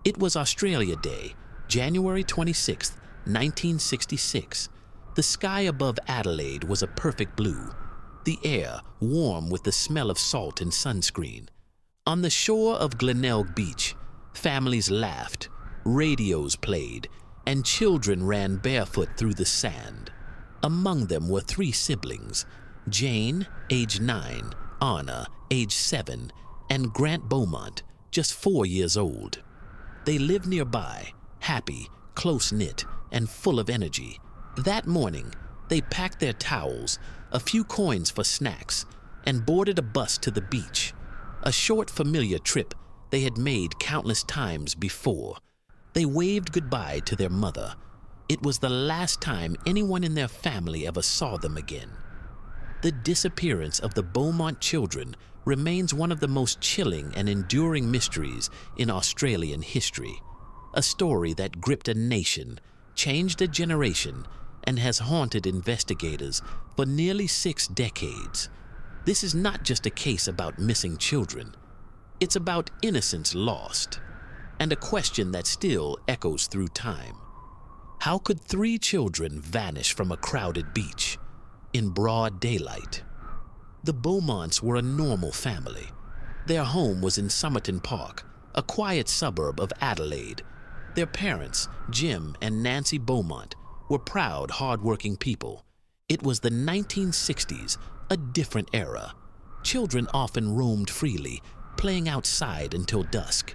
It was Australia Day, January 26, 1966. The sky above Adelaide was a perfect blue, the air warm with the smell of salt and sunscreen. On the shore of Glenelg Beach, families laughed, radios played, and children ran barefoot through the sand. Among them were 3 siblings, Jane, age 9, Arnna, age 7, and Grant Beaumont, just 4 years old. They lived nearby, happy, close-knit, and full of energy. That morning, they packed their towels, a few coins for snacks, and boarded a bus to the beach, a short, familiar trip they had made countless times before. They waved goodbye to their mother. It was the last time anyone in their family ever saw them again. The disappearance of the Beaumont children remains one of the most chilling and enduring mysteries in Australian history, a story that gripped a nation, changed a generation, and has haunted investigators for nearly 6 decades. This is not just a case about missing children. It's about innocence lost, and a question that still echoes through time. How could 3 children vanish from a crowded beach in broad daylight? The Beaumonts were a normal family. Their home was in Somerton Park, a quiet suburb of Adelaide. Their parents, Jim and Nancy Beaumont, were proud, hard-working people. It was the 1960s, a different era. Children often roamed freely, playing outside until dusk.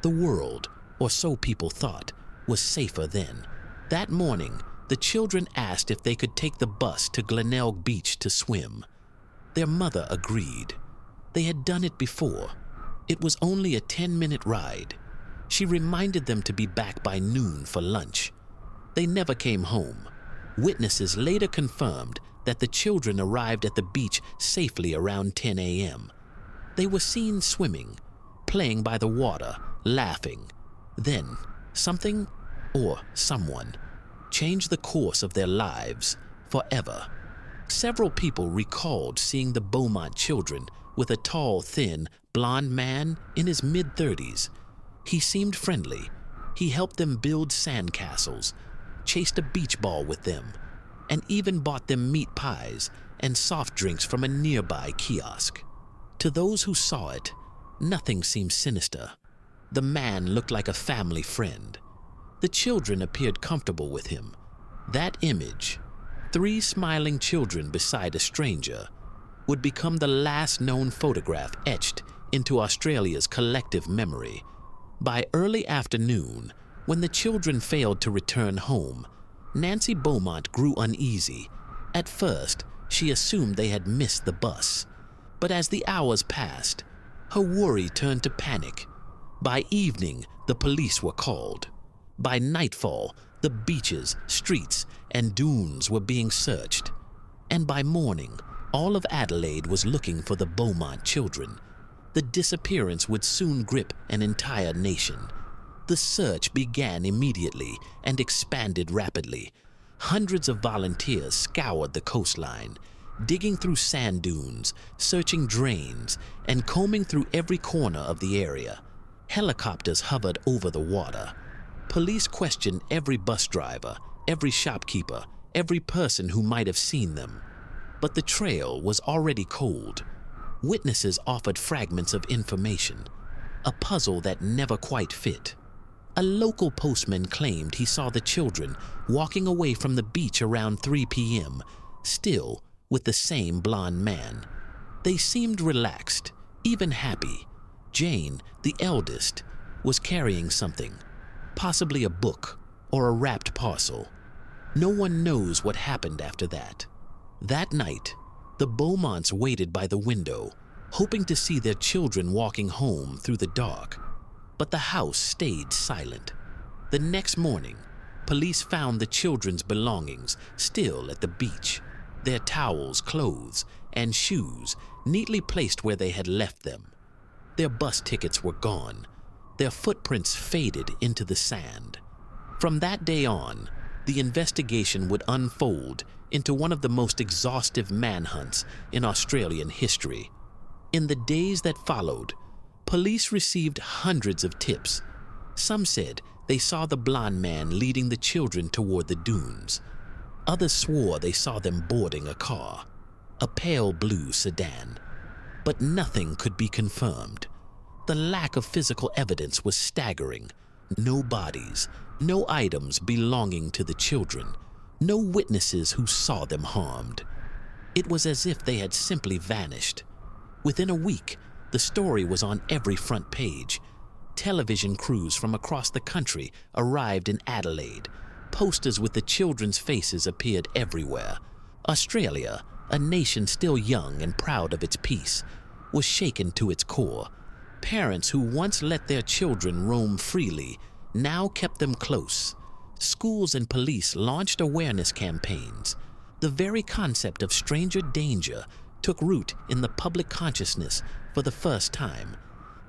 The world, or so people thought, was safer then. That morning, the children asked if they could take the bus to Glenelg Beach to swim. Their mother agreed. They had done it before. It was only a 10-minute ride. She reminded them to be back by noon for lunch. They never came home. Witnesses later confirmed that the children arrived at the beach safely around 10 a.m. They were seen swimming, playing by the water, laughing. Then, something or someone changed the course of their lives forever. Several people recalled seeing the Beaumont children with a tall, thin, blond man in his mid-30s. He seemed friendly. He helped them build sandcastles, chased a beach ball with them, and even bought them meat pies and soft drinks from a nearby kiosk. To those who saw it, nothing seemed sinister. The man looked like a family friend. The children appeared comfortable with him. That image, 3 smiling children beside a stranger, would become the last known photograph etched into Australia's collective memory. By early afternoon, when the children failed to return home, Nancy Beaumont grew uneasy. At first, she assumed they had missed the bus. But as the hours passed, her worry turned to panic. By evening, the police were called. By nightfall, the beaches, streets, and dunes were being searched. And by morning, all of Adelaide was looking for the Beaumont children. The disappearance would soon grip an entire nation. The search began immediately and expanded rapidly. Hundreds of volunteers scoured the coastline, digging through sand dunes, searching drains, and combing through every corner of the area. Helicopters hovered over the water. Police questioned every bus driver, every shopkeeper, every person who might have seen them. But the trail was already cold. Witnesses offered fragments of information, a puzzle that never quite fit. A local postman claimed he saw the children walking away from the beach around 3 p.m., still with the same blond man. They seemed relaxed, even happy. Jane, the eldest, was carrying something, possibly a book or a wrapped parcel. No one knows what happened after that. That night, the Beaumonts waited by the window, hoping to see their children walking home through the dark. But the house stayed silent. The next morning, police found the children's belongings still at the beach, their towels, clothes, and shoes neatly placed where they had left them. Their bus tickets were gone. Their footprints faded into the sand. From that day on, the investigation would unfold into one of the most exhaustive manhunts in Australian history. In the days that followed, police received hundreds of tips, Some said they saw the blond man leading the children toward the dunes. Others swore they saw them boarding a car, a pale blue sedan. But nothing could be confirmed. The lack of physical evidence was staggering. No bodies, no items belonging to the children, no witnesses who saw them harmed. It was as if they had simply vanished. Within a week, the story was on every front page. Television crews from across the country arrived in Adelaide. Posters with the children's faces appeared everywhere. Australia, a nation still young and proud of its peace, was shaken to its core. Parents who once let their children roam freely now kept them close. Schools and police launched awareness campaigns. The very concept of stranger danger took root in the public consciousness for the first time.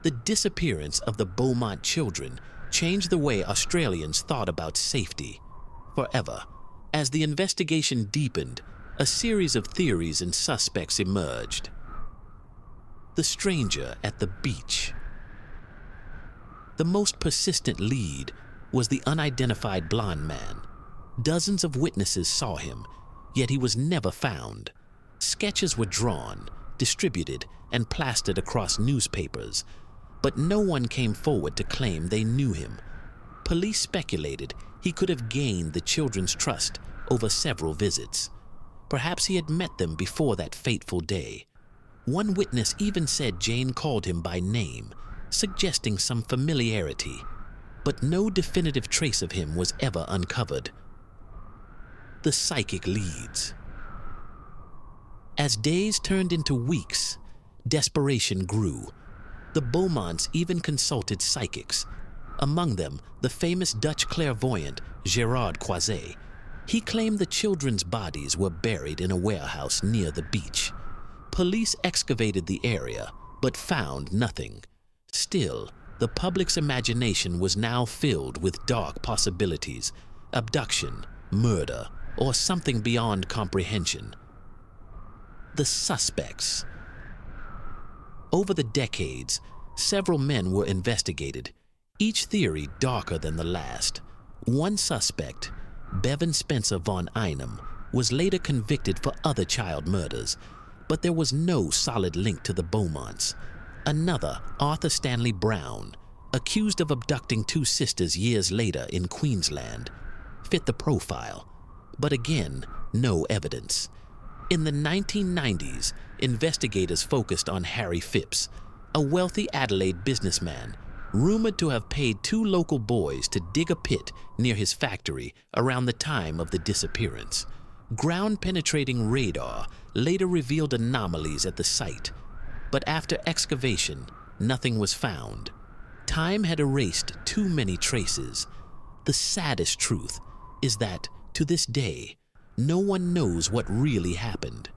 The disappearance of the Beaumont children changed the way Australians thought about safety forever. As the investigation deepened, a series of theories and suspects emerged. The stranger at the beach. The most persistent lead was the unidentified blond man. Dozens of witnesses saw him, yet he was never found. Sketches were drawn, distributed, and plastered across newspapers, but no one came forward to claim they knew him. Police speculated he could have gained the children's trust over several visits. Perhaps he had met them before that fateful day. One witness even said Jane called him by name, suggesting some familiarity, but no definitive trace of him was ever uncovered. The psychic leads. As days turned into weeks, desperation grew. The Beaumonts even consulted psychics, among them the famous Dutch clairvoyant Gerard Croiset. He claimed the children's bodies were buried in a warehouse near the beach. Police excavated the area, but found nothing. Still, the public's imagination was now filled with dark possibilities: abduction, murder, or something beyond comprehension. The suspects. Over the decades, several men were investigated, each theory darker than the last. One suspect, Bevan Spencer von Einem, was later convicted for other child murders, but there was no solid link to the Beaumonts. Another, Arthur Stanley Brown, accused of abducting two sisters years later in Queensland, fit the profile, but again, no evidence. In the 1990s, investigators focused on Harry Phipps, a wealthy Adelaide businessman, rumored to have paid two local boys to dig a pit near his factory around the time of the disappearance. Ground-penetrating radar later revealed anomalies at the site, but after excavation, nothing was found. Time had erased too many traces. The saddest truth is that, to this day, no one knows what really happened.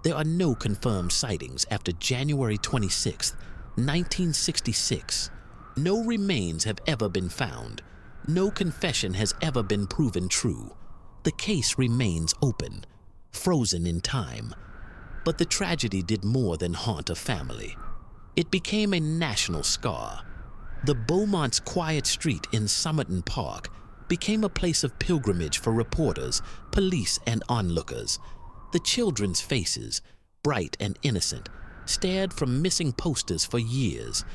There are no confirmed sightings after January 26, 1966. No remains have ever been found. No confession has ever been proven true. The case remains open, frozen in time. But the tragedy did more than haunt a family. It became a national scar. The Beaumont's quiet street in Somerton Park became a place of pilgrimage for reporters, police, and onlookers. The children's faces, bright and innocent, stared from missing posters for years.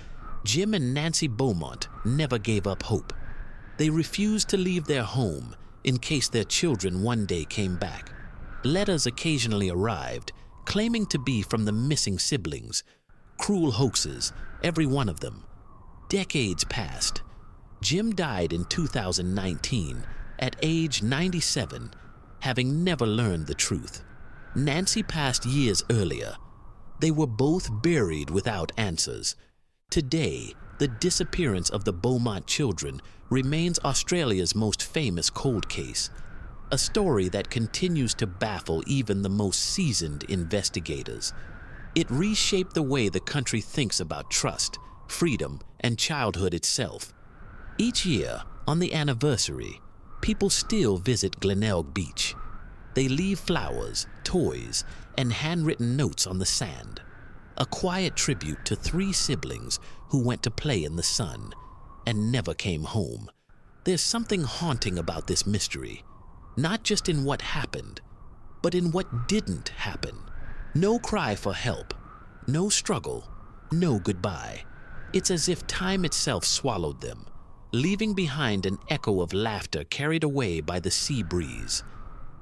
Jim and Nancy Beaumont never gave up hope. They refused to leave their home in case their children one day came back. Letters occasionally arrived, claiming to be from the missing siblings. Cruel hoaxes, every one of them. Decades passed. Jim died in 2019 at age 97, having never learned the truth. Nancy passed years earlier. They were both buried without answers. Today, the disappearance of the Beaumont children remains Australia's most famous cold case, a story that continues to baffle even the most seasoned investigators. It reshaped the way the country thinks about trust, freedom, and childhood itself. Each year, on the anniversary, people still visit Glenelg Beach. They leave flowers, toys, and handwritten notes on the sand, a quiet tribute to three siblings who went to play in the sun. and never came home. There's something haunting about this mystery, not just in what happened, but in what didn't happen. No cry for help, no struggle, no goodbye. It's as if time itself swallowed them, leaving behind an echo of laughter carried away by the sea breeze.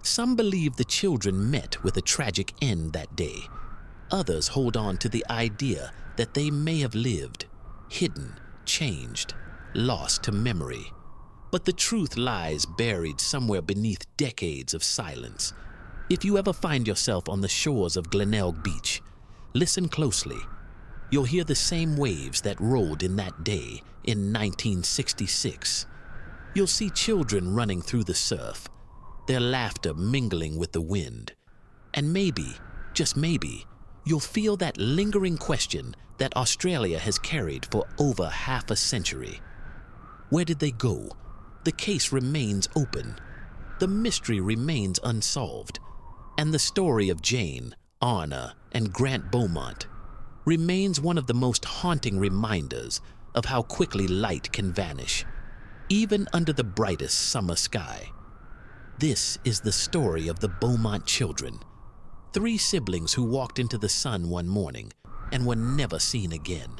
Some believe the children met with a tragic end that day. Others hold on to the idea that they may have lived, hidden, changed, lost to memory. But the truth lies buried somewhere beneath decades of silence. If you ever find yourself on the shores of Glenelg Beach, listen closely. You'll hear the same waves that rolled in that day in 1966. You'll see children running through the surf, their laughter mingling with the wind. And maybe, just maybe, you'll feel that lingering question that Australia has carried for over half a century. Where did they go? The case remains open. The mystery remains unsolved. And the story of Jane, Arnna, and Grant Beaumont remains one of the most haunting reminders of how quickly light can vanish, even under the brightest summer sky. This is the story of the Beaumont children, 3 siblings who walked into the sun one morning and were never seen again.